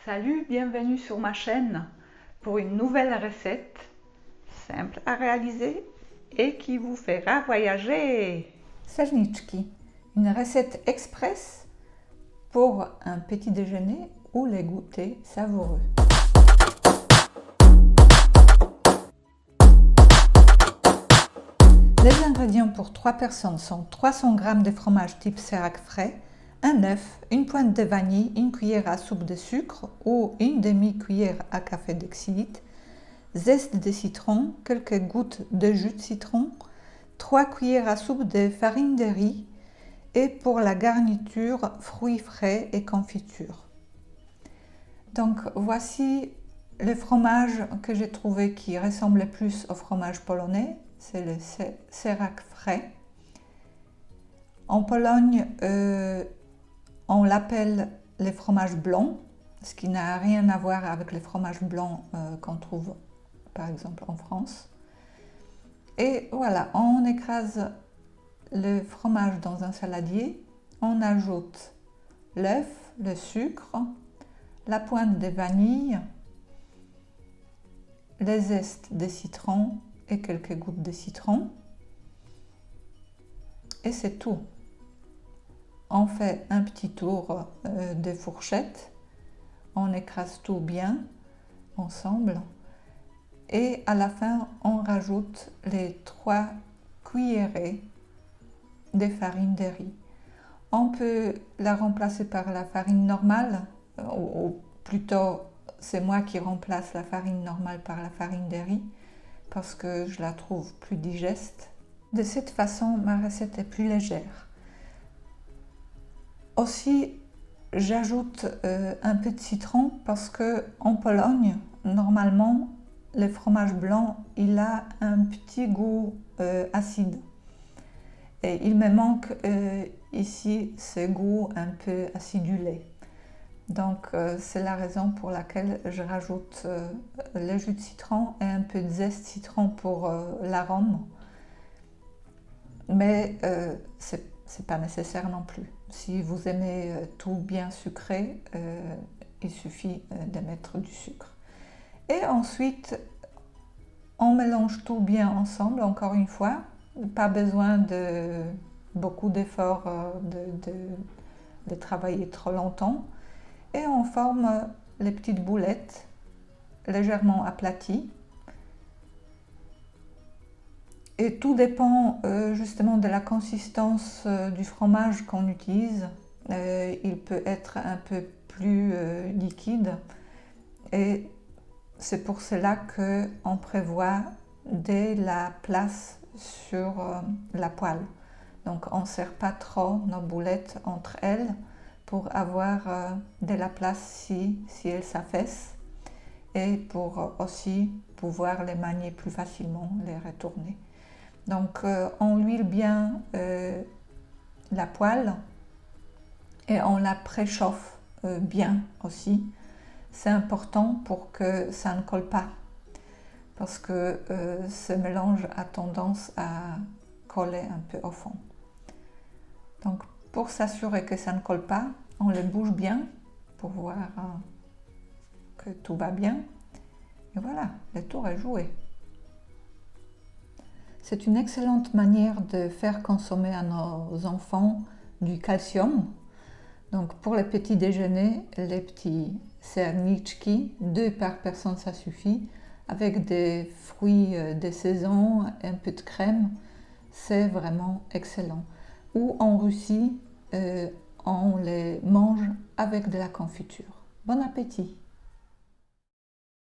Salut, bienvenue sur ma chaîne pour une nouvelle recette simple à réaliser et qui vous fera voyager. Serniczki, une recette express pour un petit déjeuner ou les goûters savoureux. Les ingrédients pour 3 personnes sont 300 g de fromage type Serac frais, un œuf, une pointe de vanille, une cuillère à soupe de sucre ou une demi-cuillère à café de xylite, zeste de citron, quelques gouttes de jus de citron, 3 cuillères à soupe de farine de riz et pour la garniture, fruits frais et confiture. Donc voici le fromage que j'ai trouvé qui ressemble le plus au fromage polonais, c'est le Serac frais. En Pologne, on l'appelle le fromage blanc, ce qui n'a rien à voir avec le fromage blanc qu'on trouve par exemple en France. Et voilà, on écrase le fromage dans un saladier, on ajoute l'œuf, le sucre, la pointe de vanille, les zestes de citron et quelques gouttes de citron. Et c'est tout. On fait un petit tour de fourchette, on écrase tout bien ensemble et à la fin on rajoute les 3 cuillerées de farine de riz. On peut la remplacer par la farine normale, ou plutôt c'est moi qui remplace la farine normale par la farine de riz parce que je la trouve plus digeste. De cette façon, ma recette est plus légère. Aussi, j'ajoute un peu de citron parce que en Pologne, normalement, le fromage blanc, il a un petit goût acide. Et il me manque ici ce goût un peu acidulé. Donc c'est la raison pour laquelle je rajoute le jus de citron et un peu de zeste citron pour l'arôme. Mais c'est pas nécessaire non plus. Si vous aimez tout bien sucré, il suffit de mettre du sucre. Et ensuite, on mélange tout bien ensemble, encore une fois. Pas besoin de beaucoup d'efforts de travailler trop longtemps. Et on forme les petites boulettes légèrement aplaties. Et tout dépend justement de la consistance du fromage qu'on utilise. Il peut être un peu plus liquide et c'est pour cela qu'on prévoit de la place sur la poêle. Donc on ne serre pas trop nos boulettes entre elles pour avoir de la place si elles s'affaissent et pour aussi pouvoir les manier plus facilement, les retourner. Donc on huile bien la poêle et on la préchauffe bien aussi. C'est important pour que ça ne colle pas parce que ce mélange a tendance à coller un peu au fond. Donc pour s'assurer que ça ne colle pas, on le bouge bien pour voir que tout va bien. Et voilà, le tour est joué. C'est une excellente manière de faire consommer à nos enfants du calcium. Donc pour le petit déjeuner, les petits serniczki, 2 par personne ça suffit, avec des fruits de saison, un peu de crème, c'est vraiment excellent. Ou en Russie, on les mange avec de la confiture. Bon appétit!